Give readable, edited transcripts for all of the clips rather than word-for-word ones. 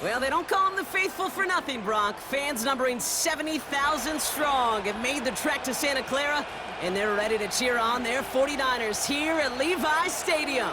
Well, they don't call them the faithful for nothing, Brock. Fans numbering 70,000 strong have made the trek to Santa Clara, and they're ready to cheer on their 49ers here at Levi's Stadium.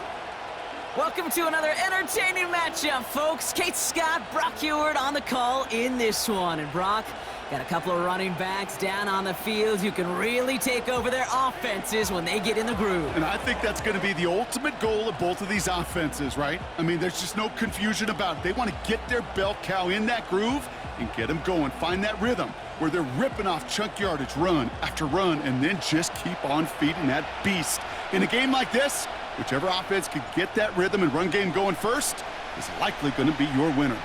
Welcome to another entertaining matchup, folks. Kate Scott, Brock Ewart on the call in this one. And Brock, got a couple of running backs down on the field who can really take over their offenses when they get in the groove. And I think that's going to be the ultimate goal of both of these offenses, right? I mean, there's just no confusion about it. They want to get their bell cow in that groove and get them going. Find that rhythm where they're ripping off chunk yardage run after run and then just keep on feeding that beast. In a game like this, whichever offense could get that rhythm and run game going first is likely going to be your winner.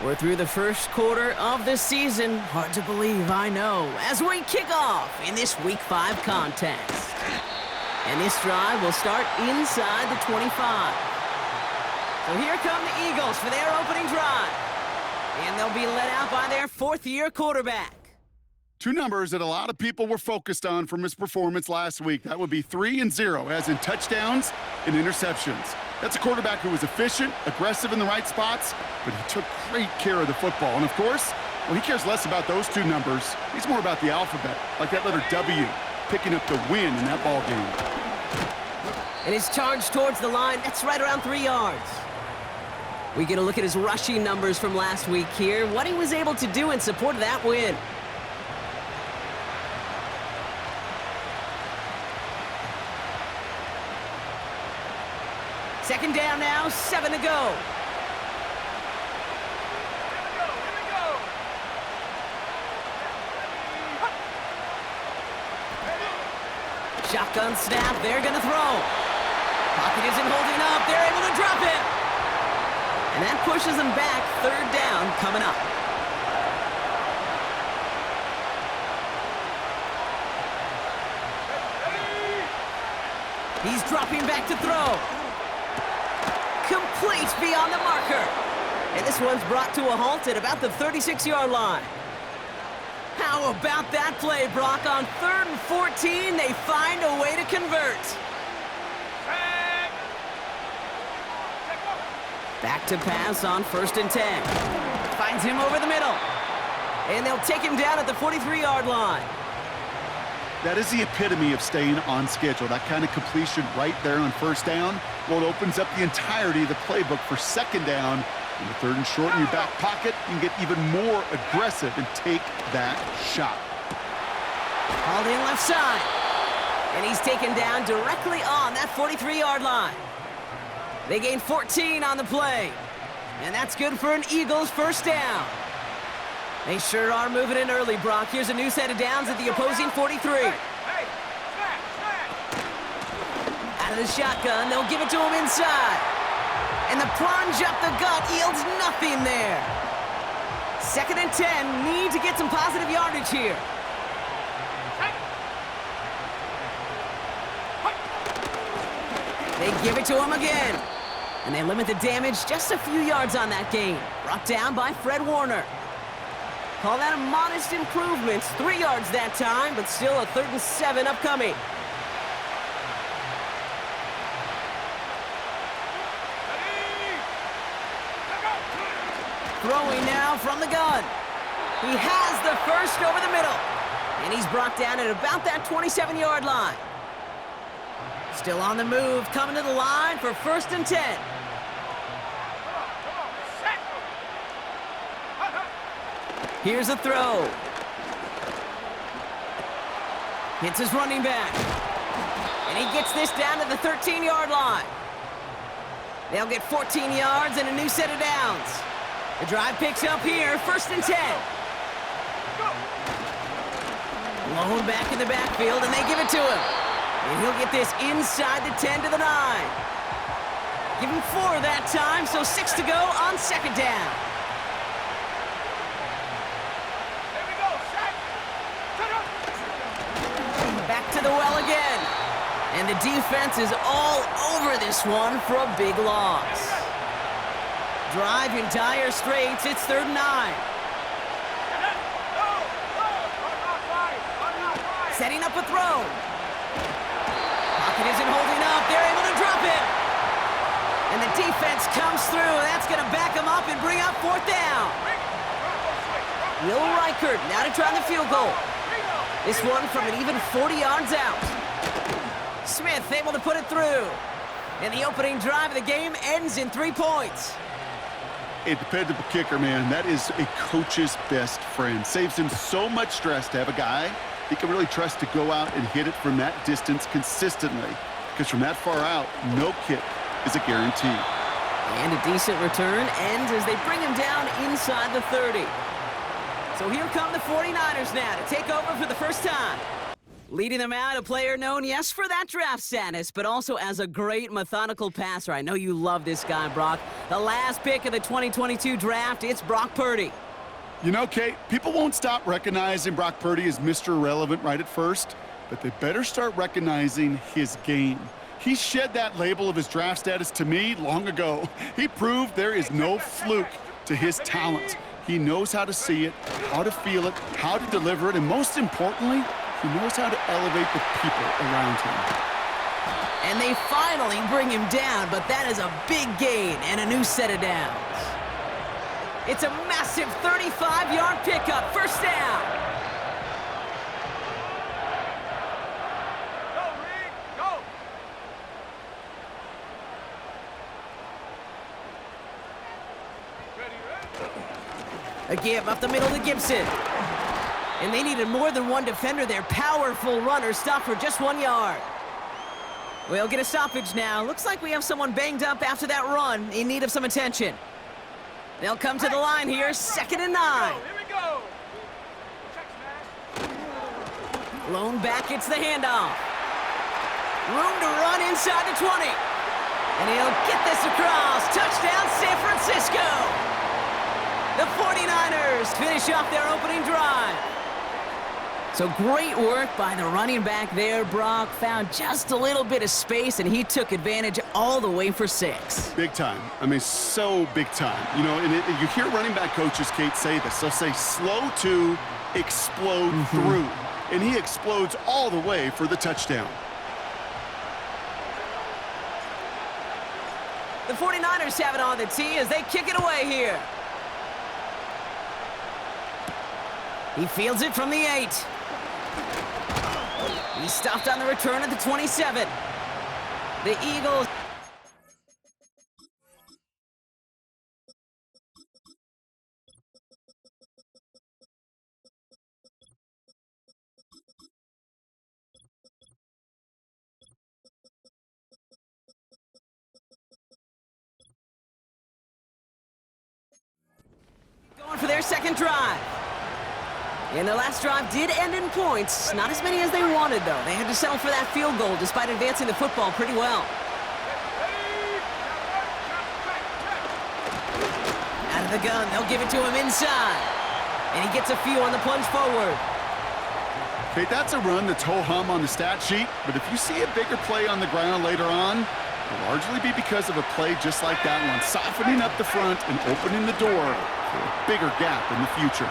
We're through the first quarter of the season. Hard to believe, I know, as we kick off in this Week 5 contest. And this drive will start inside the 25. So here come the Eagles for their opening drive. And they'll be led out by their fourth-year quarterback. Two numbers that a lot of people were focused on from his performance last week. That would be 3 and 0, as in touchdowns and interceptions. That's a quarterback who was efficient, aggressive in the right spots, but he took great care of the football. And of course, well, he cares less about those two numbers. He's more about the alphabet, like that letter W, picking up the win in that ball game. And his charge towards the line, that's right around 3 yards. We get a look at his rushing numbers from last week here, what he was able to do in support of that win. Second down now, 7 to go. Shotgun snap, they're gonna throw. Pocket isn't holding up, they're able to drop it. And that pushes them back, third down coming up. He's dropping back to throw. Complete beyond the marker. And this one's brought to a halt at about the 36-yard line. How about that play, Brock? On 3rd and 14, they find a way to convert. Back to pass on 1st and 10. Finds him over the middle. And they'll take him down at the 43-yard line. That is the epitome of staying on schedule. That kind of completion right there on 1st down. Well, it opens up the entirety of the playbook for 2nd down. In the 3rd and short in your back pocket, you can get even more aggressive and take that shot. Hauled in left side. And he's taken down directly on that 43-yard line. They gain 14 on the play. And that's good for an Eagles 1st down. They sure are moving in early, Brock. Here's a new set of downs at the opposing 43. Out of the shotgun, they'll give it to him inside. And the plunge up the gut yields nothing there. 2nd and 10, need to get some positive yardage here. They give it to him again. And they limit the damage just a few yards on that gain. Brought down by Fred Warner. Call that a modest improvement. 3 yards that time, but still a 3rd and 7 upcoming. Throwing now from the gun. He has the first over the middle. And he's brought down at about that 27-yard line. Still on the move, coming to the line for 1st and 10. Here's a throw. Hits his running back. And he gets this down to the 13-yard line. They'll get 14 yards and a new set of downs. The drive picks up here, 1st and 10. Blown back in the backfield, and they give it to him. And he'll get this inside the 10 to the 9. Give him 4 that time, so 6 to go on 2nd down. Back to the well again. And the defense is all over this one for a big loss. Drive in dire straits, it's 3rd and 9. Setting up a throw. Pocket isn't holding up, they're able to drop it. And the defense comes through, that's gonna back them up and bring up 4th fourth down. Will Reichert now to try the field goal. This one from an even 40 yards out. Smith able to put it through. And the opening drive of the game ends in 3 points. A dependable kicker, man. That is a coach's best friend. Saves him so much stress to have a guy he can really trust to go out and hit it from that distance consistently. Because from that far out, no kick is a guarantee. And a decent return ends as they bring him down inside the 30. So here come the 49ers now to take over for the first time. Leading them out, a player known, yes, for that draft status, but also as a great methodical passer. I know you love this guy, Brock. The last pick of the 2022 draft, it's Brock Purdy. You know, Kate, people won't stop recognizing Brock Purdy as Mr. Irrelevant right at first, but they better start recognizing his game. He shed that label of his draft status to me long ago. He proved there is no fluke to his talent. He knows how to see it, how to feel it, how to deliver it, and most importantly, he knows how to elevate the people around him. And they finally bring him down, but that is a big gain and a new set of downs. It's a massive 35-yard pickup, first down. Go, Reed, go. Ready? A give up the middle to Gibson. And they needed more than one defender. Their powerful runner stopped for just 1 yard. We'll get a stoppage now. Looks like we have someone banged up after that run, in need of some attention. They'll come to the line here, 2nd and 9. Here we go. Check smash. Lone back gets the handoff. Room to run inside the 20. And he'll get this across. Touchdown, San Francisco. The 49ers finish off their opening drive. So great work by the running back there. Brock found just a little bit of space, and he took advantage all the way for 6. Big time. I mean, so big time. You know, and you hear running back coaches, Kate, say this. They'll say slow to explode through. And he explodes all the way for the touchdown. The 49ers have it on the tee as they kick it away here. He fields it from the 8. He stopped on the return at the 27. The Eagles. Going for their second drive. And their last drive did end in points. Not as many as they wanted, though. They had to settle for that field goal despite advancing the football pretty well. Out of the gun, they'll give it to him inside. And he gets a few on the plunge forward. Kate, that's a run that's ho-hum on the stat sheet, but if you see a bigger play on the ground later on, it'll largely be because of a play just like that one, softening up the front and opening the door for a bigger gap in the future.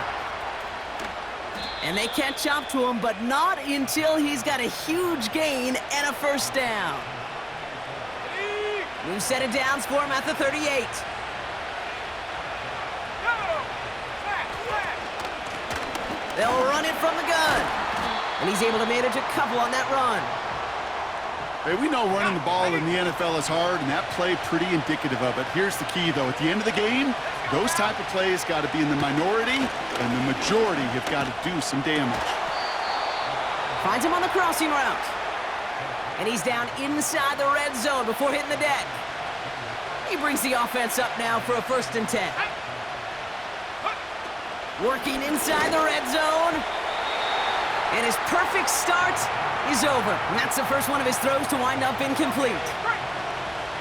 And they catch up to him, but not until he's got a huge gain and a first down. New set of downs for him at the 38. They'll run it from the gun. And he's able to manage a couple on that run. Hey, we know running the ball in the NFL is hard, and that play pretty indicative of it. Here's the key, though. At the end of the game, those type of plays got to be in the minority, and the majority have got to do some damage. Finds him on the crossing route. And he's down inside the red zone before hitting the deck. He brings the offense up now for a 1st and 10. Working inside the red zone. And his perfect start is over. And that's the first one of his throws to wind up incomplete.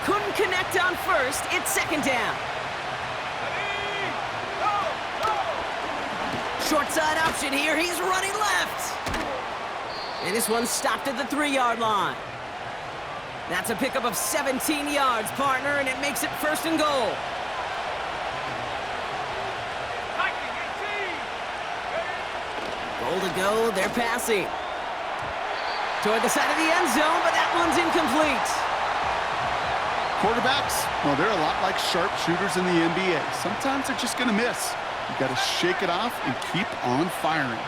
Couldn't connect on first. It's 2nd down. Short side option here. He's running left. And this one's stopped at the 3-yard line. That's a pickup of 17 yards, partner, and it makes it 1st and goal. Goal to go. They're passing toward the side of the end zone, but that one's incomplete. Quarterbacks, well, they're a lot like sharpshooters in the NBA. Sometimes they're just going to miss. You got to shake it off and keep on firing.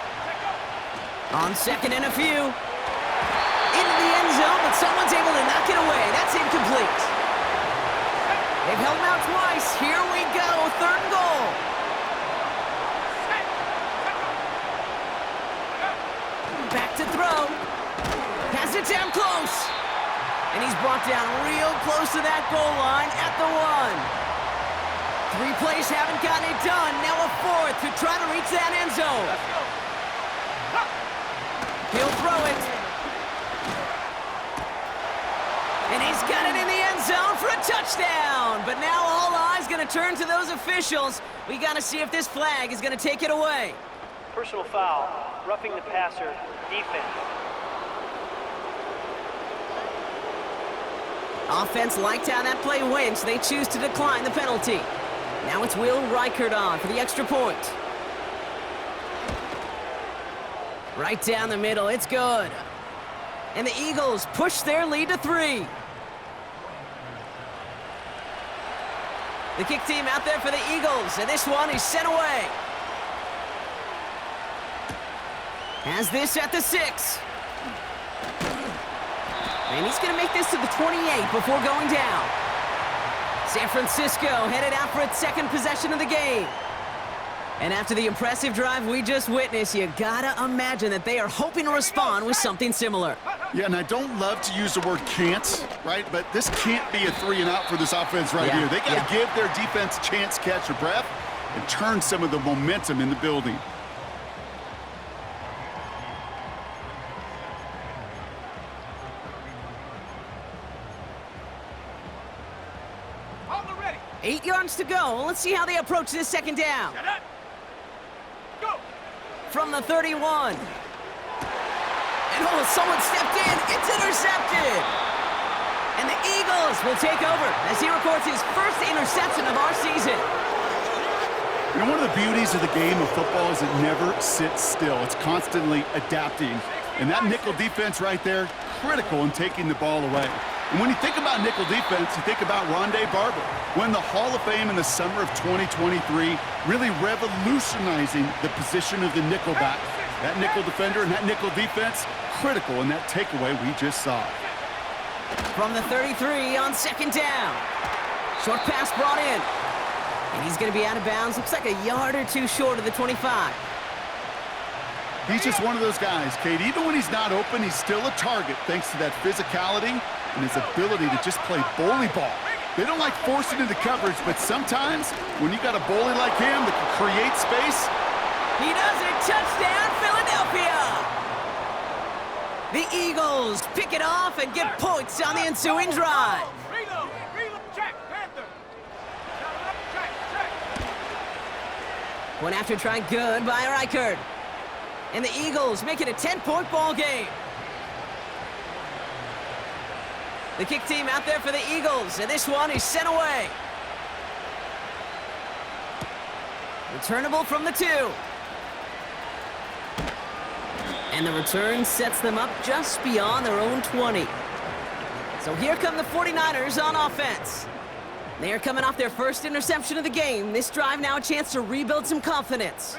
On second and a few. Into the end zone, but someone's able to knock it away. That's incomplete. They've held him out twice. Here we go, third and goal. Back to throw. Has it down close. And he's brought down real close to that goal line at the 1. 3 plays haven't gotten it done. Now a 4th to try to reach that end zone. He'll throw it. And he's got it in the end zone for a touchdown. But now all eyes going to turn to those officials. We got to see if this flag is going to take it away. Personal foul, roughing the passer, defense. Offense liked how that play went, so they choose to decline the penalty. Now it's Will Reichert on for the extra point. Right down the middle, it's good. And the Eagles push their lead to 3. The kick team out there for the Eagles, and this one is sent away. Has this at the 6. And he's going to make this to the 28 before going down. San Francisco headed out for its second possession of the game. And after the impressive drive we just witnessed, you gotta imagine that they are hoping to respond with something similar. Yeah, and I don't love to use the word can't, right? But this can't be a 3 and out for this offense right here. They got to give their defense a chance to catch their breath and turn some of the momentum in the building. Hold it ready. 8 yards to go. Let's see how they approach this second down. Get up. Go. From the 31. And oh, someone stepped in. It's intercepted. And the Eagles will take over as he records his first interception of our season. You know, one of the beauties of the game of football is it never sits still. It's constantly adapting. And that nickel defense right there, critical in taking the ball away. And when you think about nickel defense, you think about Rondé Barber, won the Hall of Fame in the summer of 2023, really revolutionizing the position of the nickelback. That nickel defender and that nickel defense, critical in that takeaway we just saw. From the 33 on second down. Short pass brought in. And he's going to be out of bounds. Looks like a yard or two short of the 25. He's just one of those guys, Kate. Even when he's not open, he's still a target thanks to that physicality and his ability to just play bully ball. They don't like forcing into coverage, but sometimes when you got a bully like him that can create space. He does it. Touchdown, Philadelphia! The Eagles pick it off and get points on the ensuing drive. Reload. Reload. Check. Panther. Check. One after try good by Reichert. And the Eagles make it a 10-point ball game. The kick team out there for the Eagles, and this one is sent away. Returnable from the 2. And the return sets them up just beyond their own 20. So here come the 49ers on offense. They are coming off their first interception of the game. This drive now a chance to rebuild some confidence.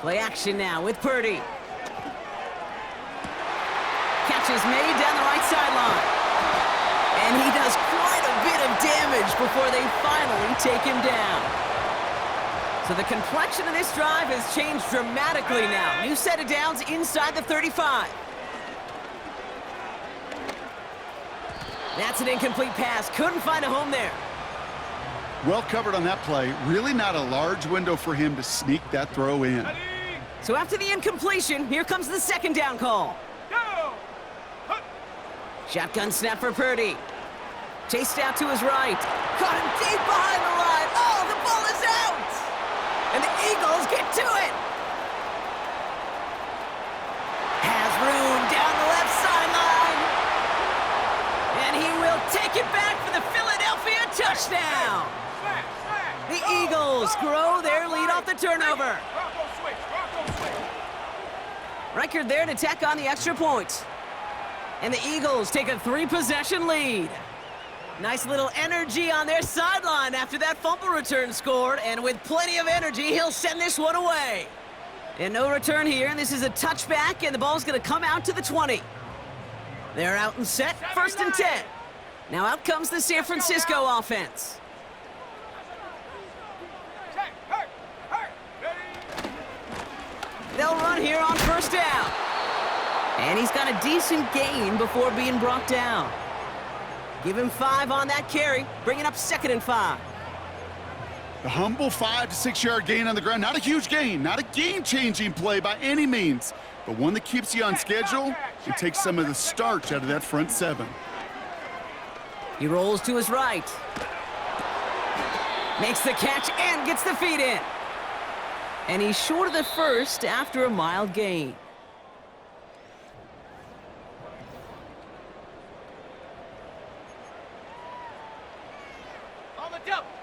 Play action now with Purdy. Catch is made down the right sideline. And he does quite a bit of damage before they finally take him down. So the complexion of this drive has changed dramatically now. New set of downs inside the 35. That's an incomplete pass. Couldn't find a home there. Well covered on that play. Really not a large window for him to sneak that throw in. So after the incompletion, here comes the second down call. Shotgun snap for Purdy. Chased out to his right. Caught him deep behind the line. Oh, the ball is out! And the Eagles get to it. Has room down the left sideline. And he will take it back for the Philadelphia touchdown. The Eagles grow their lead off the turnover. Record there to tack on the extra point. And the Eagles take a 3-possession lead. Nice little energy on their sideline after that fumble return scored, and with plenty of energy, he'll send this one away. And no return here, and this is a touchback, and the ball's gonna come out to the 20. They're out and set, 1st and 10. Now out comes the San Francisco offense. Check. Hurt. Ready. They'll run here on 1st down. And he's got a decent gain before being brought down. Give him 5 on that carry, bringing up 2nd and 5. The humble 5 to 6 yard gain on the ground. Not a huge gain, not a game-changing play by any means, but one that keeps you on schedule and takes some of the starch out of that front 7. He rolls to his right. Makes the catch and gets the feet in. And he's short of the 1st after a mild gain.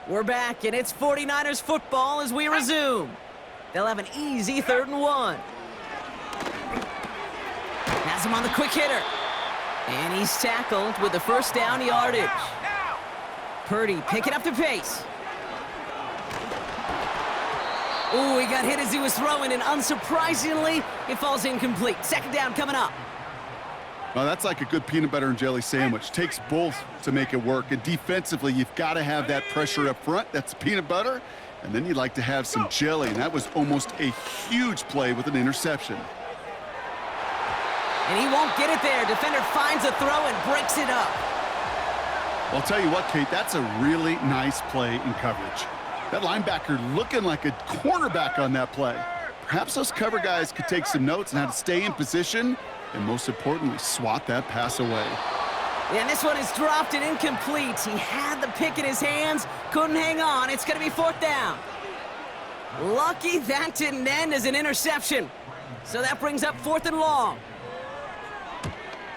We're back, and it's 49ers football as we resume. They'll have an easy 3rd and 1. Has him on the quick hitter. And he's tackled with the 1st down yardage. Purdy picking up the pace. Ooh, he got hit as he was throwing, and unsurprisingly, it falls incomplete. 2nd down coming up. Well, that's like a good peanut butter and jelly sandwich. Takes both to make it work. And defensively, you've got to have that pressure up front. That's peanut butter. And then you'd like to have some jelly. And that was almost a huge play with an interception. And he won't get it there. Defender finds a throw and breaks it up. Well, I'll tell you what, Kate, that's a really nice play in coverage. That linebacker looking like a cornerback on that play. Perhaps those cover guys could take some notes on how to stay in position and most importantly, swat that pass away. And this one is dropped and incomplete. He had the pick in his hands, couldn't hang on. It's going to be 4th down. Lucky that didn't end as an interception. So that brings up 4th and long.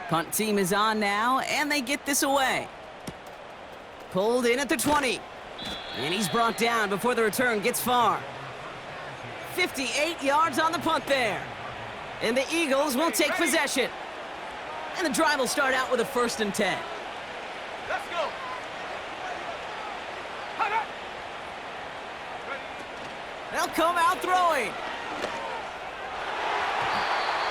Punt team is on now, and they get this away. Pulled in at the 20. And he's brought down before the return gets far. 58 yards on the punt there. And the Eagles will take possession. And the drive will start out with a 1st and 10. Let's go. They'll come out throwing.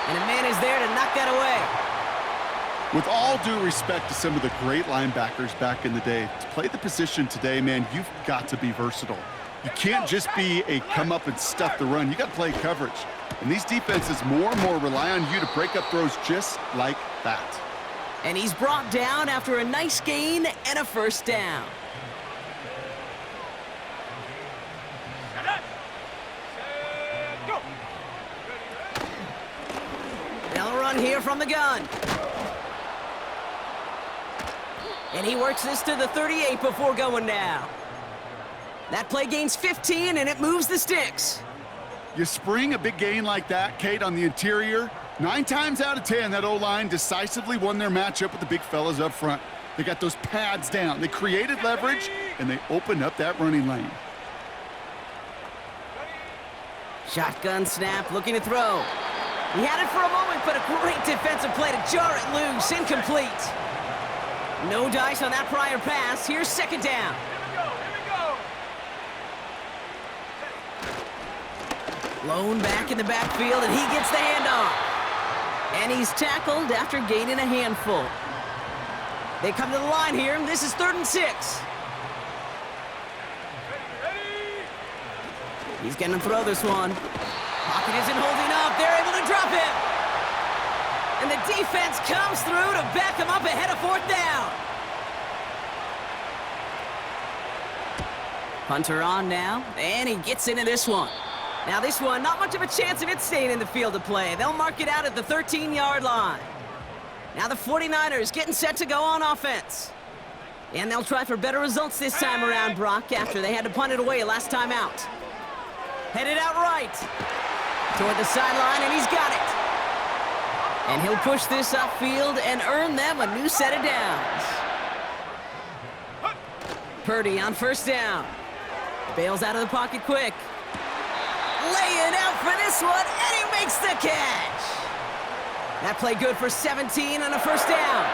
And a man is there to knock that away. With all due respect to some of the great linebackers back in the day, to play the position today, man, you've got to be versatile. You can't just be a come up and stuff the run. You got to play coverage. And these defenses more and more rely on you to break up throws just like that. And he's brought down after a nice gain and a 1st down. Go. They'll run here from the gun. And he works this to the 38 before going down. That play gains 15, and it moves the sticks. You spring a big gain like that, Kate, on the interior, 9 times out of 10, that O-line decisively won their matchup with the big fellas up front. They got those pads down. They created leverage, and they opened up that running lane. Shotgun snap, looking to throw. He had it for a moment, but a great defensive play to jar it loose. Incomplete. No dice on that prior pass. Here's 2nd down. Lone back in the backfield, and he gets the handoff. And he's tackled after gaining a handful. They come to the line here, and this is 3rd and 6. He's going to throw this one. Pocket isn't holding up. They're able to drop him. And the defense comes through to back him up ahead of 4th down. Punter on now, and he gets into this one. Now this one, not much of a chance of it staying in the field of play. They'll mark it out at the 13-yard line. Now the 49ers getting set to go on offense. And they'll try for better results this time around, Brock, after they had to punt it away last time out. Headed out right. Toward the sideline, and he's got it. And he'll push this upfield and earn them a new set of downs. Purdy on 1st down. Bails out of the pocket quick. Laying out for this one, and he makes the catch. That play good for 17 and a first down.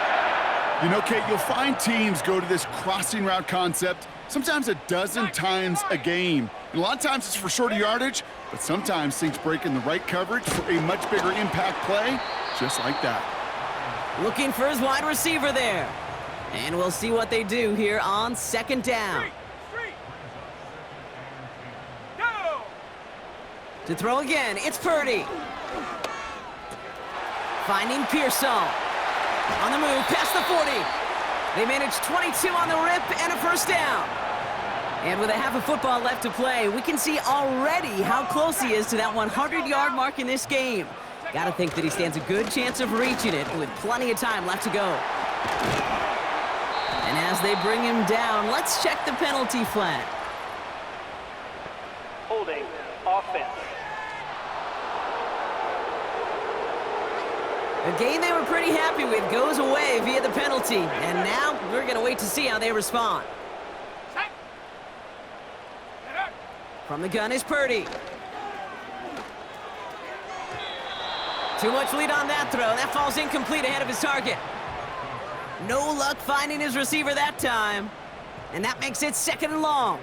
You know, Kate, you'll find teams go to this crossing route concept sometimes a dozen times a game. And a lot of times it's for shorter yardage, but sometimes things break in the right coverage for a much bigger impact play, just like that. Looking for his wide receiver there. And we'll see what they do here on second down. Street. Go. To throw again, it's Purdy. Finding Pearsall. On the move, past the 40. They manage 22 on the rip and a first down. And with a half a football left to play, we can see already how close he is to that 100-yard mark in this game. Gotta think that he stands a good chance of reaching it with plenty of time left to go. And as they bring him down, let's check the penalty flag. Holding. Offense. A game they were pretty happy with goes away via the penalty. And now we're going to wait to see how they respond. Set. Get up. From the gun is Purdy. Too much lead on that throw. That falls incomplete ahead of his target. No luck finding his receiver that time. And that makes it second and long.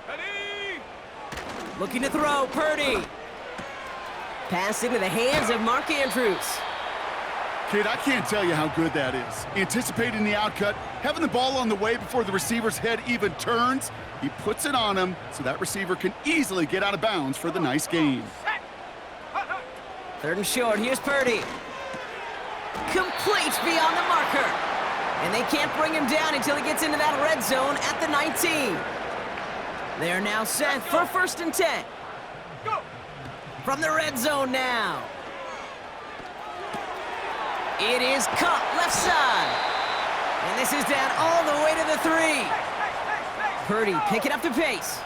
Ready. Looking to throw, Purdy. Pass into the hands of Mark Andrews. Kate, I can't tell you how good that is. Anticipating the outcut, having the ball on the way before the receiver's head even turns, he puts it on him so that receiver can easily get out of bounds for the nice gain. Set. Hut, hut. Third and short, here's Purdy. Complete beyond the marker. And they can't bring him down until he gets into that red zone at the 19. They're now set for first and 10. Go. From the red zone now. It is cut left side. And this is down all the way to the 3. Purdy picking up the pace.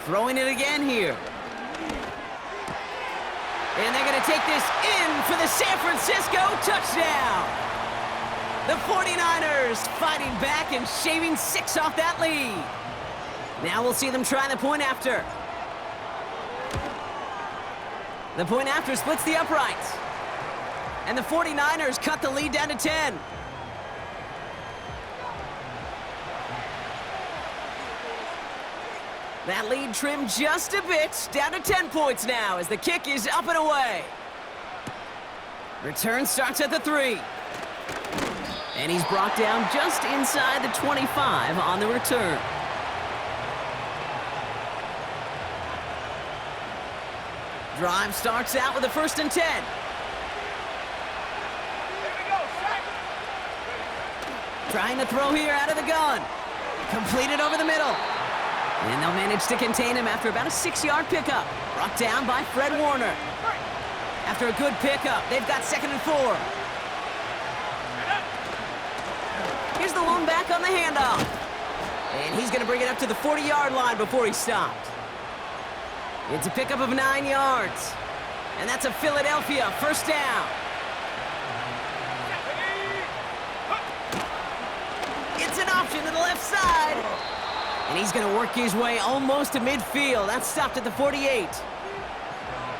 Throwing it again here. And they're going to take this in for the San Francisco touchdown. The 49ers fighting back and shaving 6 off that lead. Now we'll see them try the point after. The point after splits the uprights. And the 49ers cut the lead down to 10. That lead trimmed just a bit, down to 10 points now as the kick is up and away. Return starts at the 3. And he's brought down just inside the 25 on the return. Drive starts out with a first and 10. Here we go. Set. Trying to throw here out of the gun. Completed over the middle. And they'll manage to contain him after about a 6-yard pickup. Brought down by Fred Warner. After a good pickup, they've got second and 4. Here's the lone back on the handoff. And he's going to bring it up to the 40-yard line before he stopped. It's a pickup of 9 yards. And that's a Philadelphia first down. It's an option to the left side. And he's going to work his way almost to midfield. That's stopped at the 48.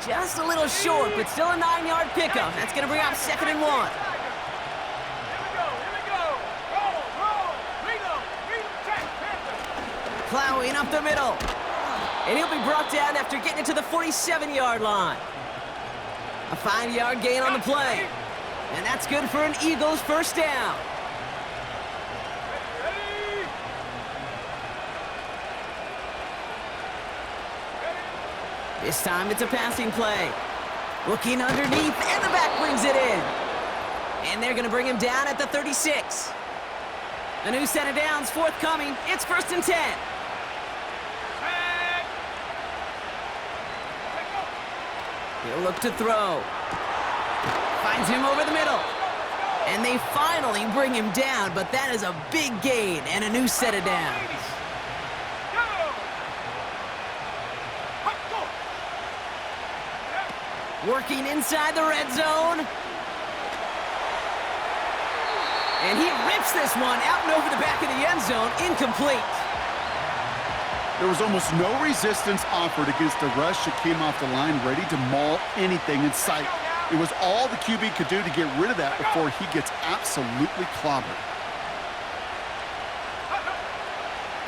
Just a little short, but still a 9-yard pickup. That's going to bring up second and 1. Here we go. Roll. Reload. Check. Panther. Plowing up the middle. And he'll be brought down after getting it to the 47-yard line. A 5-yard gain on the play. And that's good for an Eagles first down. Ready. This time it's a passing play. Looking underneath, and the back brings it in. And they're going to bring him down at the 36. A new set of downs forthcoming. It's first and 10. He'll look to throw. Finds him over the middle. And they finally bring him down, but that is a big gain and a new set of downs. Working inside the red zone. And he rips this one out and over the back of the end zone, incomplete. There was almost no resistance offered against a rush that came off the line ready to maul anything in sight. It was all the QB could do to get rid of that before he gets absolutely clobbered.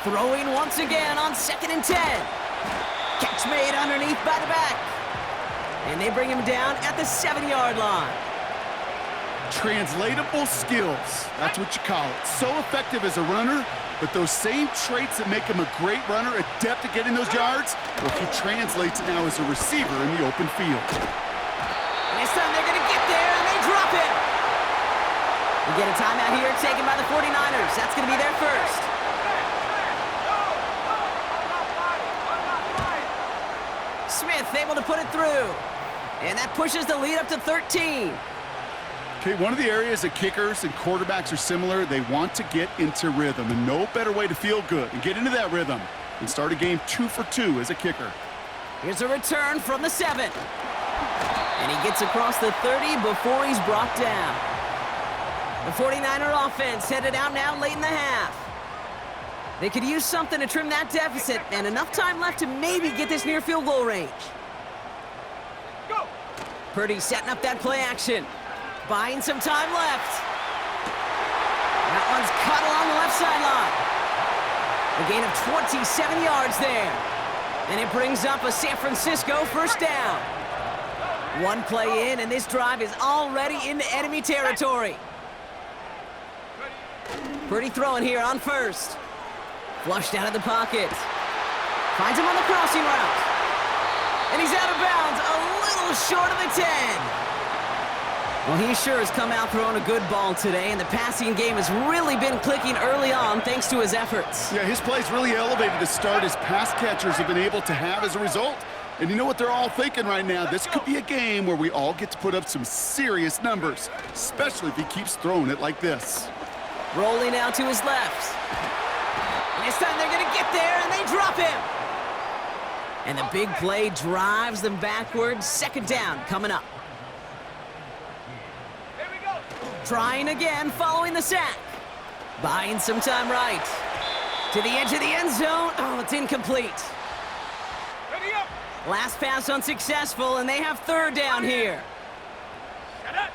Throwing once again on 2nd and 10. Catch made underneath by the back. And they bring him down at the 7-yard line. Translatable skills, that's what you call it. So effective as a runner, but those same traits that make him a great runner, adept at getting those yards, well, he translates it now as a receiver in the open field. And this time they're going to get there, and they drop him. We get a timeout here taken by the 49ers. That's going to be their first. Smith able to put it through. And that pushes the lead up to 13. Okay, one of the areas that kickers and quarterbacks are similar, they want to get into rhythm, and no better way to feel good and get into that rhythm than start a game 2 for 2 as a kicker. Here's a return from the 7. And he gets across the 30 before he's brought down. The 49er offense headed out now late in the half. They could use something to trim that deficit, and enough time left to maybe get this near field goal range. Go! Purdy setting up that play action. Buying some time left. That one's cut along the left sideline. A gain of 27 yards there. And it brings up a San Francisco first down. One play in, and this drive is already into enemy territory. Purdy throwing here on first. Flushed out of the pocket. Finds him on the crossing route. And he's out of bounds, a little short of the 10. Well, he sure has come out throwing a good ball today, and the passing game has really been clicking early on thanks to his efforts. Yeah, his play's really elevated to start as pass catchers have been able to have as a result. And you know what they're all thinking right now? This could be a game where we all get to put up some serious numbers, especially if he keeps throwing it like this. Rolling out to his left. And this time they're going to get there, and they drop him. And the big play drives them backwards. 2nd down coming up. Here we go! Trying again following the sack. Buying some time right. To the edge of the end zone. Oh, it's incomplete. Ready up! Last pass unsuccessful, and they have 3rd down here. Shut up!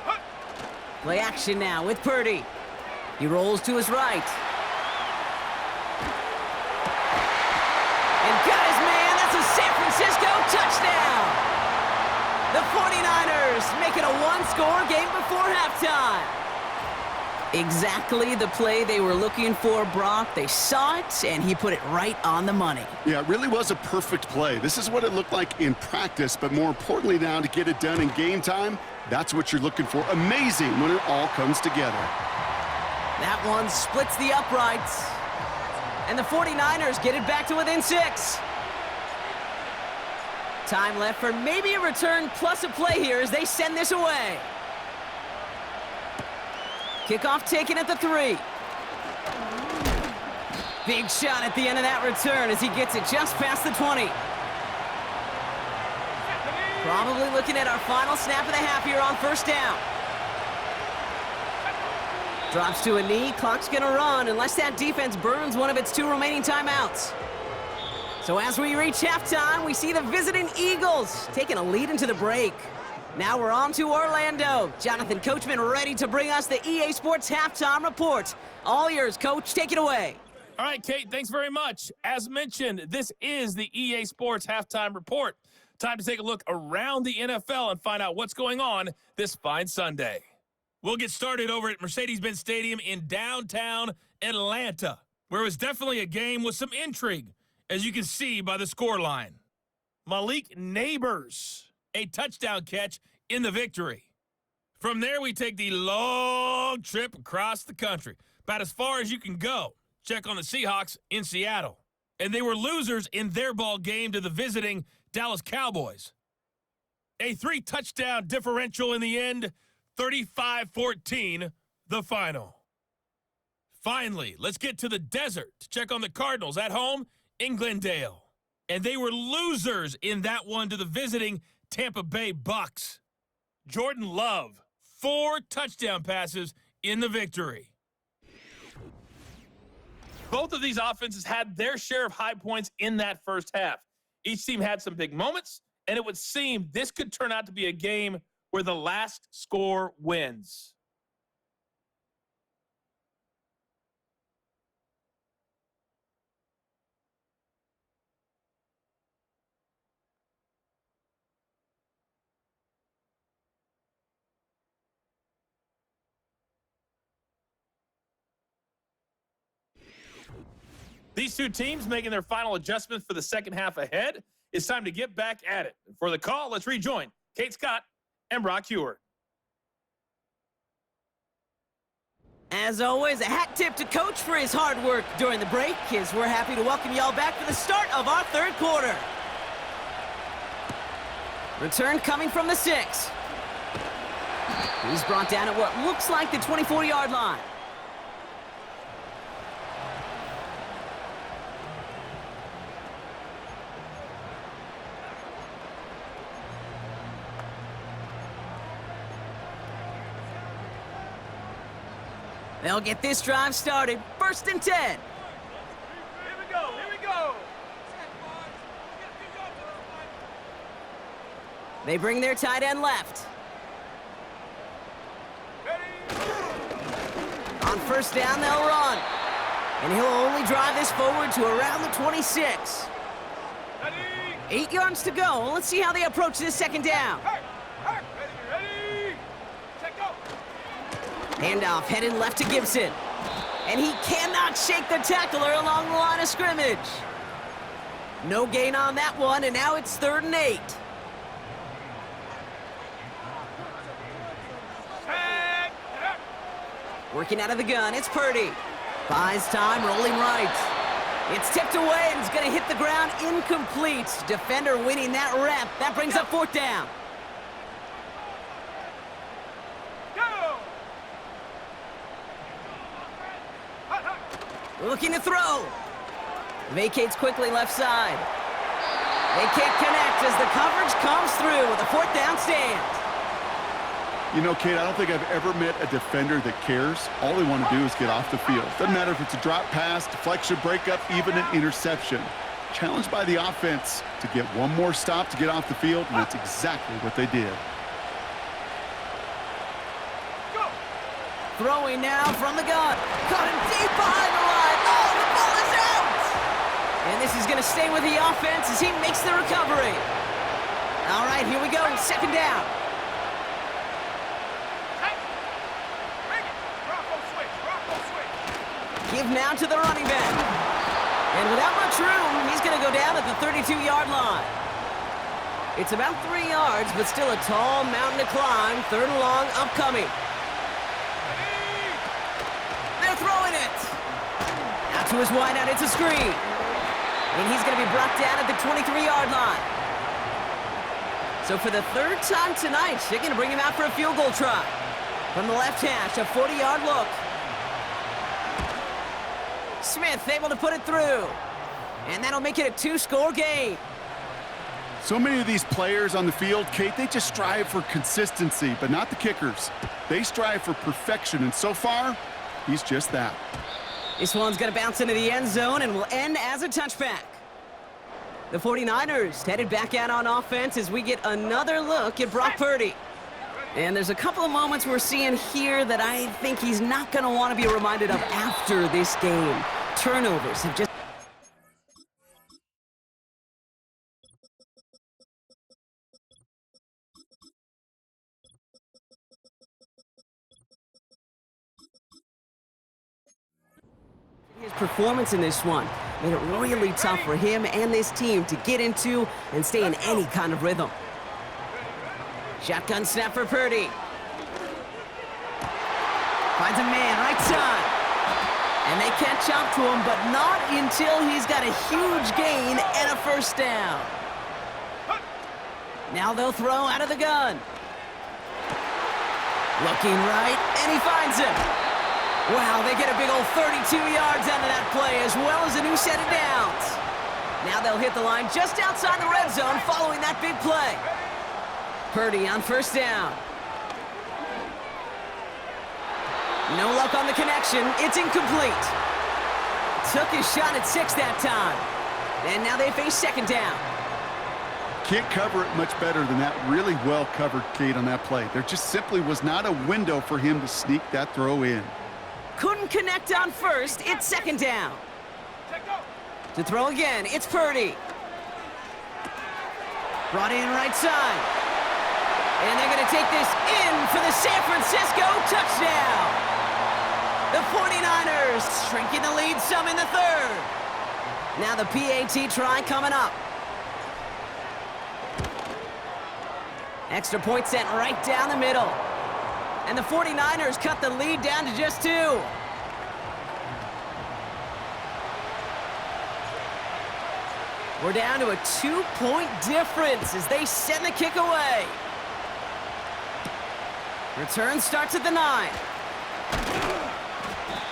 Hut! Play action now with Purdy. He rolls to his right. And got his man. That's a San Francisco touchdown. The 49ers make it a one-score game before halftime. Exactly the play they were looking for, Brock. They saw it, and he put it right on the money. Yeah, it really was a perfect play. This is what it looked like in practice, but more importantly now to get it done in game time, that's what you're looking for. Amazing when it all comes together. That one splits the uprights. And the 49ers get it back to within 6. Time left for maybe a return plus a play here as they send this away. Kickoff taken at the 3. Big shot at the end of that return as he gets it just past the 20. Probably looking at our final snap of the half here on 1st down. Drops to a knee, clock's gonna run unless that defense burns one of its 2 remaining timeouts. So as we reach halftime, we see the visiting Eagles taking a lead into the break. Now we're on to Orlando. Jonathan Coachman ready to bring us the EA Sports Halftime Report. All yours, Coach. Take it away. All right, Kate, thanks very much. As mentioned, this is the EA Sports Halftime Report. Time to take a look around the NFL and find out what's going on this fine Sunday. We'll get started over at Mercedes-Benz Stadium in downtown Atlanta, where it was definitely a game with some intrigue, as you can see by the scoreline. Malik Neighbors, a touchdown catch in the victory. From there, we take the long trip across the country, about as far as you can go. Check on the Seahawks in Seattle. And they were losers in their ball game to the visiting Dallas Cowboys. A 3-touchdown differential in the end, 35-14, the final. Finally, let's get to the desert to check on the Cardinals at home in Glendale. And they were losers in that one to the visiting Tampa Bay Bucks. Jordan Love, 4 touchdown passes in the victory. Both of these offenses had their share of high points in that first half. Each team had some big moments, and it would seem this could turn out to be a game where the last score wins. These two teams making their final adjustments for the second half ahead. It's time to get back at it. For the call, let's rejoin Kate Scott and Brock Hewer. As always, a hat tip to Coach for his hard work during the break, as we're happy to welcome y'all back for the start of our third quarter. Return coming from the 6. He's brought down at what looks like the 24-yard line. They'll get this drive started. 1st and 10. Here we go, here we go. They bring their tight end left. Ready? On 1st down, they'll run. And he'll only drive this forward to around the 26. Ready? 8 yards to go. Let's see how they approach this 2nd down. Hey, hey, ready? Check go. Handoff headed left to Gibson. And he cannot shake the tackler along the line of scrimmage. No gain on that one, and now it's 3rd and 8. Set. Working out of the gun, it's Purdy. Buys time, rolling right. It's tipped away, and it's going to hit the ground incomplete. Defender winning that rep. That brings up 4th down. Go. Looking to throw. Vacates quickly left side. They can't connect as the coverage comes through with a 4th down stand. You know, Kate, I don't think I've ever met a defender that cares. All they want to do is get off the field. Doesn't matter if it's a drop pass, deflection, breakup, even an interception. Challenged by the offense to get one more stop to get off the field, and that's exactly what they did. Go. Throwing now from the gun. Caught him deep behind the line. Oh, the ball is out! And this is going to stay with the offense as he makes the recovery. All right, here we go. 2nd down. Give now to the running back. And without much room, he's going to go down at the 32-yard line. It's about 3 yards, but still a tall mountain to climb. 3rd and long upcoming. They're throwing it. Out to his wideout, it's a screen. And he's going to be brought down at the 23-yard line. So for the 3rd time tonight, they're going to bring him out for a field goal try. From the left hash, a 40-yard look. Smith able to put it through. And that'll make it a 2-score game. So many of these players on the field, Kate, they just strive for consistency, but not the kickers. They strive for perfection, and so far, he's just that. This one's going to bounce into the end zone and will end as a touchback. The 49ers headed back out on offense as we get another look at Brock Purdy. And there's a couple of moments we're seeing here that I think he's not going to want to be reminded of after this game. Turnovers have just... His performance in this one made it really tough for him and this team to get into and stay in any kind of rhythm. Shotgun snap for Purdy. Finds a man, right side. And they catch up to him, but not until he's got a huge gain and a 1st down. Now they'll throw out of the gun. Looking right, and he finds him. Wow, they get a big old 32 yards out of that play, as well as a new set of downs. Now they'll hit the line just outside the red zone following that big play. Purdy on 1st down. No luck on the connection. It's incomplete. Took his shot at 6 that time. And now they face 2nd down. can't cover it much better than that really well-covered Kate on that play. There just simply was not a window for him to sneak that throw in. Couldn't connect on first. It's second down. Check go. To throw again, it's Purdy. Brought in right side. And they're going to take this in for the San Francisco touchdown. The 49ers shrinking the lead some in the third. Now the PAT try coming up. Extra point sent right down the middle. And the 49ers cut the lead down to just 2. We're down to a 2-point difference as they send the kick away. Return starts at the 9.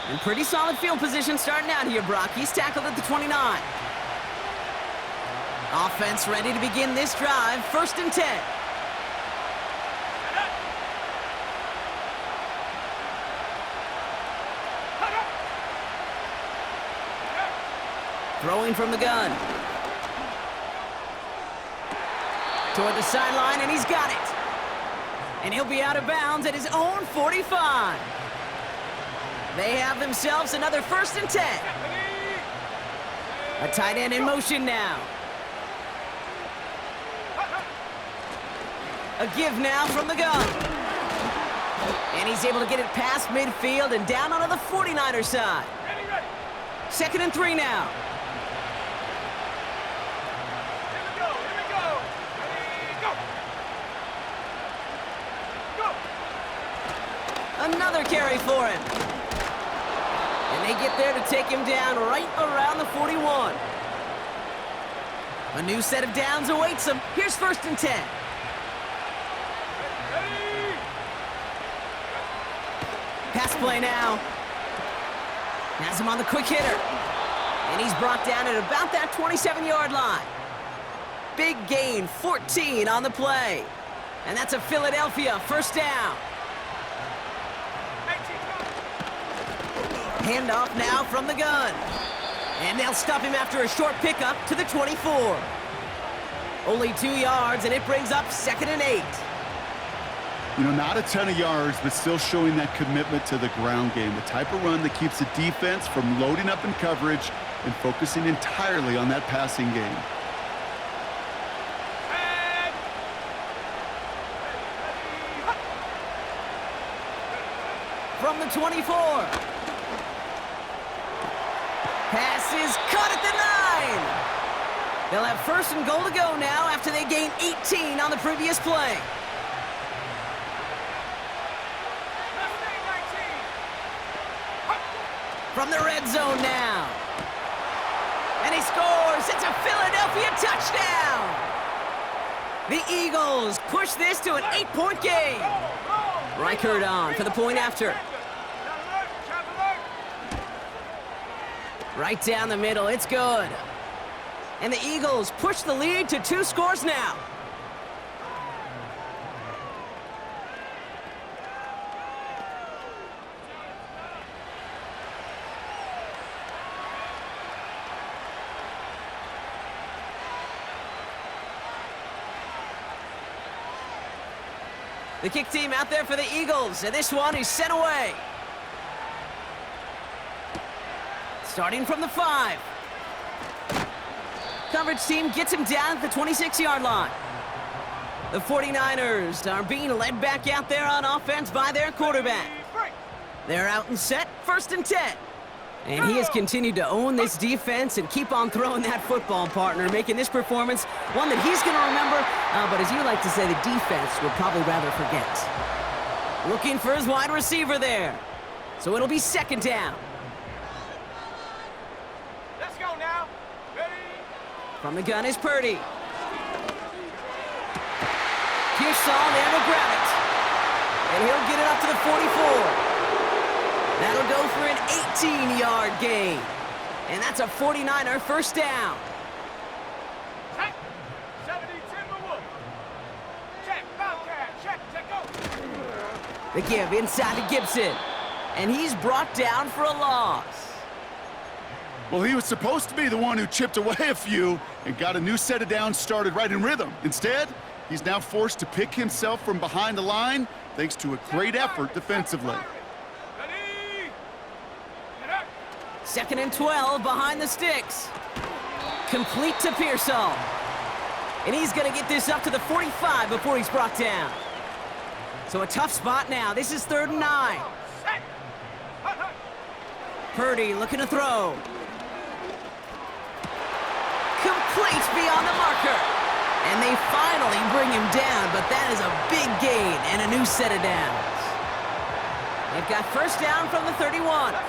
And pretty solid field position starting out here, Brock. He's tackled at the 29. Offense ready to begin this drive. 1st and 10. Throwing from the gun. Toward the sideline, and he's got it. And he'll be out of bounds at his own 45. They have themselves another 1st and 10. A tight end in motion now. A give now from the gun. And he's able to get it past midfield and down onto the 49er side. 2nd and 3 now. Another carry for him. And they get there to take him down right around the 41. A new set of downs awaits him. Here's 1st and 10. Pass play now. Has him on the quick hitter. And he's brought down at about that 27-yard line. Big gain, 14 on the play. And that's a Philadelphia 1st down. Handoff now from the gun. And they'll stop him after a short pickup to the 24. Only 2 yards, and it brings up 2nd and 8. You know, not a ton of yards, but still showing that commitment to the ground game. The type of run that keeps the defense from loading up in coverage and focusing entirely on that passing game. From the 24. Pass is caught at the 9. They'll have 1st and goal to go now after they gain 18 on the previous play. From the red zone now. And he scores. It's a Philadelphia touchdown. The Eagles push this to an 8-point game. Reichert on for the point after. Right down the middle, it's good. And the Eagles push the lead to 2 scores now. The kick team out there for the Eagles, and this one is sent away. Starting from the 5. Coverage team gets him down at the 26-yard line. The 49ers are being led back out there on offense by their quarterback. They're out and set, 1st and 10. And he has continued to own this defense and keep on throwing that football, partner, making this performance one that he's going to remember, but as you like to say, the defense would probably rather forget. Looking for his wide receiver there. So it'll be 2nd down. Let's go now. Ready? From the gun is Purdy. Pearsall there to grab it. And he'll get it up to the 44. That'll go for an 18-yard gain. And that's a 49er 1st down. Check. 70 Timberwolf. Check. Bobcat. Check. Go. The give inside to Gibson. And he's brought down for a loss. Well, he was supposed to be the one who chipped away a few and got a new set of downs started right in rhythm. Instead, he's now forced to pick himself from behind the line thanks to a great effort defensively. Ready? Get up. 2nd and 12 behind the sticks. Complete to Pearsall. And he's going to get this up to the 45 before he's brought down. So a tough spot now. This is 3rd and 9. Set. Hut, hut. Purdy looking to throw. Complete beyond the marker. And they finally bring him down, but that is a big gain and a new set of downs. They've got 1st down from the 31. Let's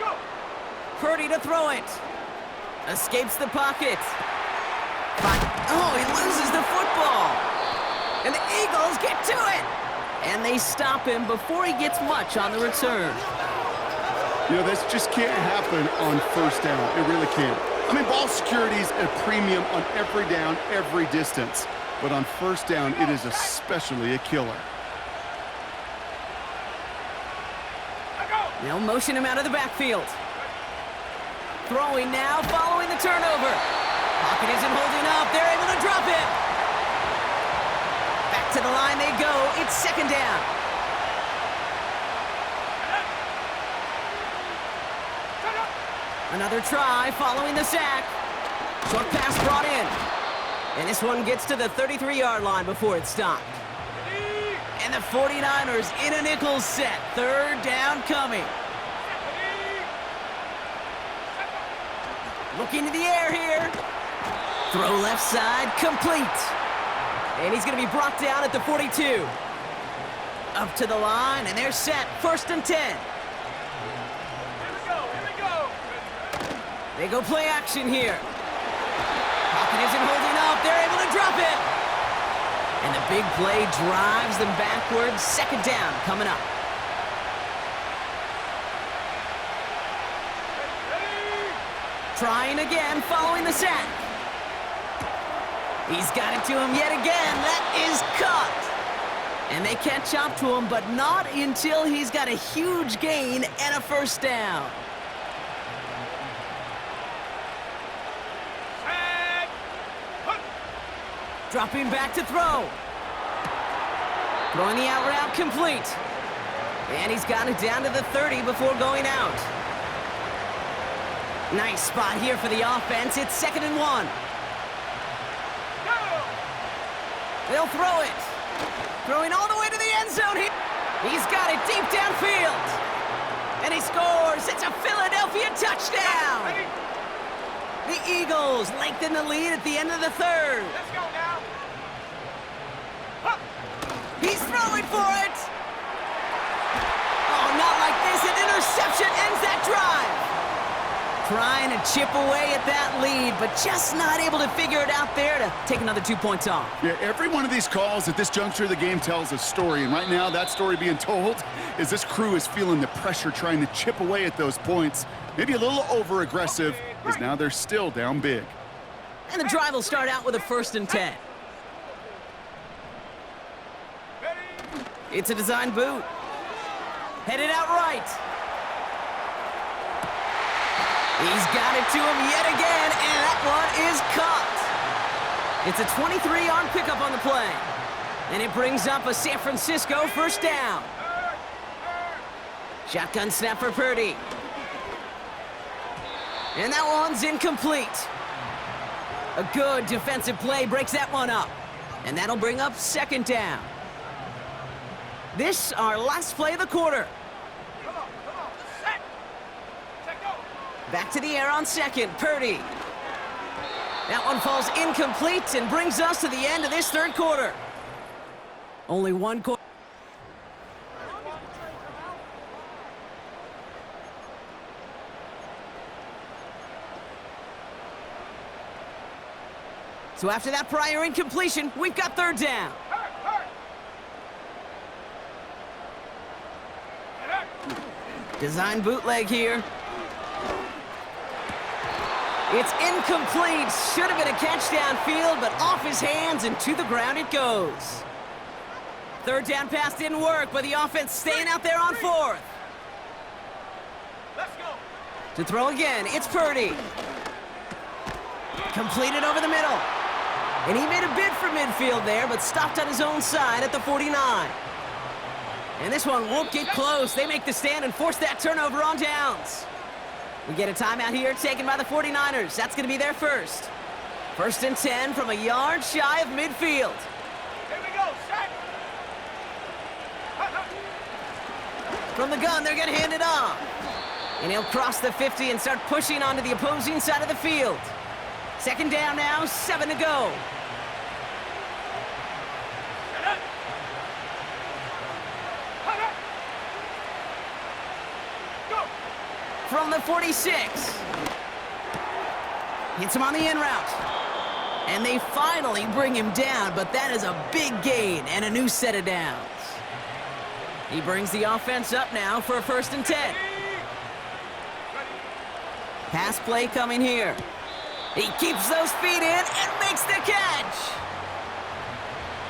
go. Go. Purdy to throw it. Escapes the pocket. Oh, he loses the football. And the Eagles get to it. And they stop him before he gets much on the return. You know, this just can't happen on 1st down. It really can't. I mean, ball security is a premium on every down, every distance. But on 1st down, it is especially a killer. They'll motion him out of the backfield. Throwing now, following the turnover. Pocket isn't holding up. They're able to drop it. Back to the line they go. It's 2nd down. Another try following the sack. Short pass brought in. And this one gets to the 33-yard line before it's stopped. And the 49ers in a nickel set. 3rd down coming. Looking to the air here. Throw left side, complete. And he's going to be brought down at the 42. Up to the line, and they're set. 1st and 10. Here we go. They go play action here. Pocket isn't holding up. They're able to drop it. And the big play drives them backwards. 2nd down coming up. Trying again, following the sack. He's got it to him yet again. That is caught. And they catch up to him, but not until he's got a huge gain and a 1st down. Set. Hut. Dropping back to throw. Throwing the out route complete. And he's got it down to the 30 before going out. Nice spot here for the offense. It's 2nd and 1. Go. They'll throw it. Throwing all the way to the end zone here. He's got it deep downfield. And he scores. It's a Philadelphia touchdown. Ready? The Eagles lengthen the lead at the end of the 3rd. Let's go now. Hut. He's throwing for it. Oh, not like this. An interception ends that drive. Trying to chip away at that lead, but just not able to figure it out there to take another 2 points off. Yeah, every one of these calls at this juncture of the game tells a story, and right now that story being told is this crew is feeling the pressure trying to chip away at those points. Maybe a little over-aggressive, as now they're still down big. And the drive will start out with a 1st and 10. Ready? It's a design boot. Headed out right. He's got it to him yet again, and that one is caught. It's a 23-yard pickup on the play. And it brings up a San Francisco 1st down. Shotgun snap for Purdy. And that one's incomplete. A good defensive play breaks that one up. And that'll bring up 2nd down. This, our last play of the quarter. Come on. Set. Set, go. Back to the air on 2nd, Purdy. That one falls incomplete and brings us to the end of this 3rd quarter. Only 1 quarter. So after that prior incompletion, we've got 3rd down. Hurt. Get up. Design bootleg here. It's incomplete. Should have been a catch downfield, but off his hands and to the ground it goes. 3rd down pass didn't work, but the offense staying out there on 4th. Let's go. To throw again, it's Purdy. Completed over the middle. And he made a bid for midfield there, but stopped on his own side at the 49. And this one won't get close. They make the stand and force that turnover on downs. We get a timeout here taken by the 49ers. That's going to be their first. First and 10 from a yard shy of midfield. Here we go, set. From the gun, they're going to hand it off. And he'll cross the 50 and start pushing onto the opposing side of the field. Second down now, 7 to go. From the 46. Hits him on the in route. And they finally bring him down, but that is a big gain and a new set of downs. He brings the offense up now for a first and 10. Pass play coming here. He keeps those feet in and makes the catch.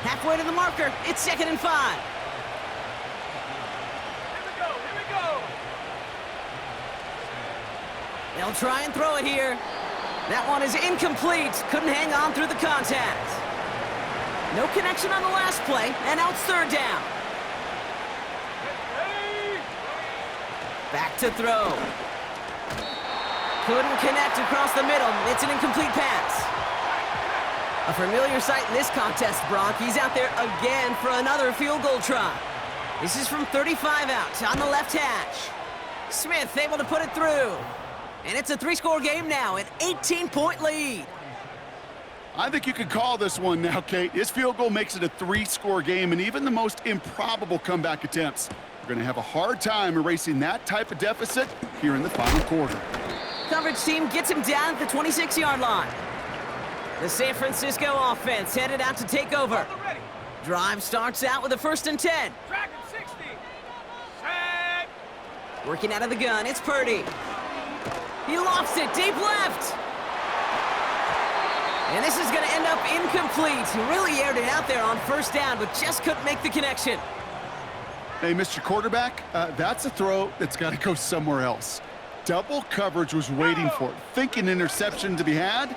Halfway to the marker, it's second and 5. Here we go. They'll try and throw it here. That one is incomplete. Couldn't hang on through the contact. No connection on the last play, and now it's third down. Back to throw. Couldn't connect across the middle. It's an incomplete pass. A familiar sight in this contest, Brock. He's out there again for another field goal try. This is from 35 out on the left hash. Smith able to put it through. And it's a 3-score game now, an 18-point lead. I think you could call this one now, Kate. His field goal makes it a 3-score game, and even the most improbable comeback attempts are going to have a hard time erasing that type of deficit here in the final quarter. Coverage team gets him down at the 26-yard line. The San Francisco offense headed out to take over. Drive starts out with a first and 10. Dragon 60. Set. Working out of the gun, it's Purdy. He lofts it deep left. And this is going to end up incomplete. He really aired it out there on first down, but just couldn't make the connection. Hey, Mr. Quarterback, that's a throw that's got to go somewhere else. Double coverage was waiting for it, thinking interception to be had,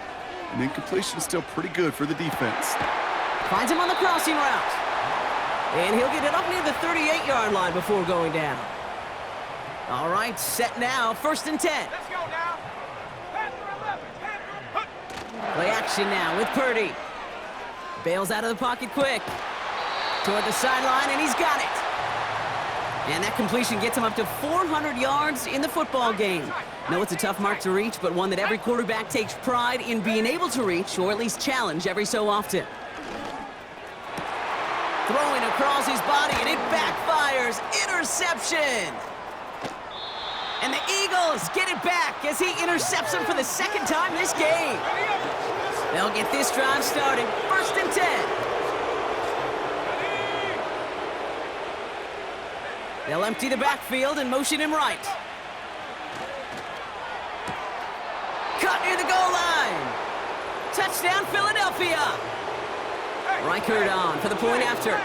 and incompletion still pretty good for the defense. Finds him on the crossing route. And he'll get it up near the 38-yard line before going down. All right, set now, first and 10. Let's go now. Panther 11. Play action now with Purdy. Bails out of the pocket quick. Toward the sideline, and he's got it. And that completion gets him up to 400 yards in the football game. No, it's a tough mark to reach, but one that every quarterback takes pride in being able to reach, or at least challenge every so often. Throwing across his body, and it backfires. Interception! And the Eagles get it back as he intercepts him for the second time this game. They'll get this drive started. First and 10. They'll empty the backfield and motion him right. Cut near the goal line. Touchdown, Philadelphia. Reichert on for the point after.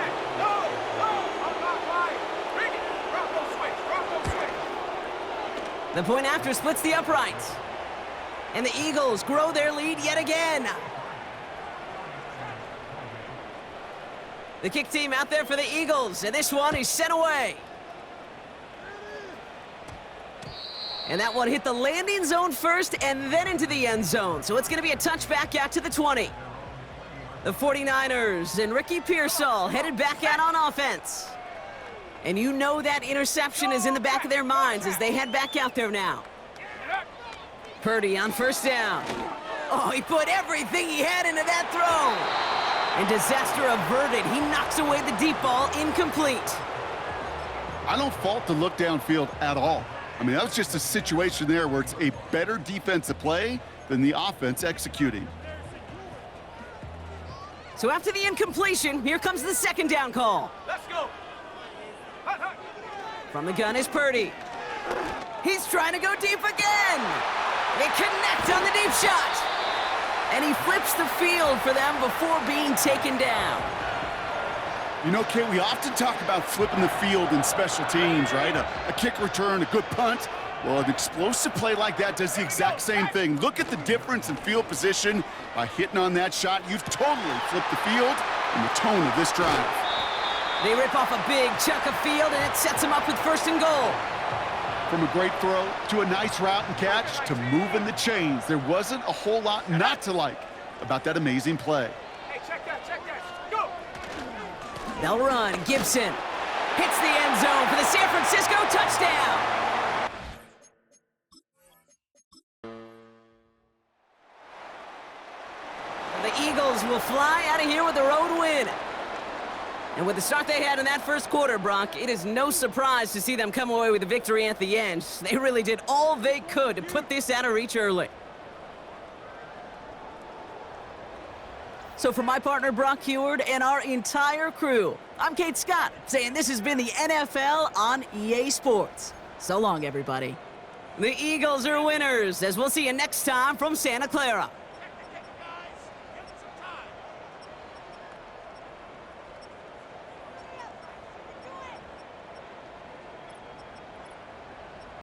The point after splits the uprights. And the Eagles grow their lead yet again. The kick team out there for the Eagles, and this one is sent away. And that one hit the landing zone first and then into the end zone. So it's going to be a touchback out to the 20. The 49ers and Ricky Pearsall headed back out on offense. And you know that interception is in the back of their minds as they head back out there now. Purdy on first down. Oh, he put everything he had into that throw. And disaster averted. He knocks away the deep ball, incomplete. I don't fault the look downfield at all. I mean, that was just a situation there where it's a better defensive play than the offense executing. So after the incompletion, here comes the second down call. Let's go. From the gun is Purdy. He's trying to go deep again. They connect on the deep shot. And he flips the field for them before being taken down. You know, Kate, we often talk about flipping the field in special teams, right? A kick return, a good punt. Well, an explosive play like that does the exact same thing. Look at the difference in field position. By hitting on that shot, you've totally flipped the field and the tone of this drive. They rip off a big chunk of field, and it sets them up with 1st and goal. From a great throw to a nice route and catch to moving the chains, there wasn't a whole lot not to like about that amazing play. Hey, check that, go! They'll run. Gibson hits the end zone for the San Francisco touchdown. The Eagles will fly out of here with the road win. And with the start they had in that first quarter, Bronk, it is no surprise to see them come away with a victory at the end. They really did all they could to put this out of reach early. So for my partner, Brock Heward, and our entire crew, I'm Kate Scott, saying this has been the NFL on EA Sports. So long, everybody. The Eagles are winners, as we'll see you next time from Santa Clara.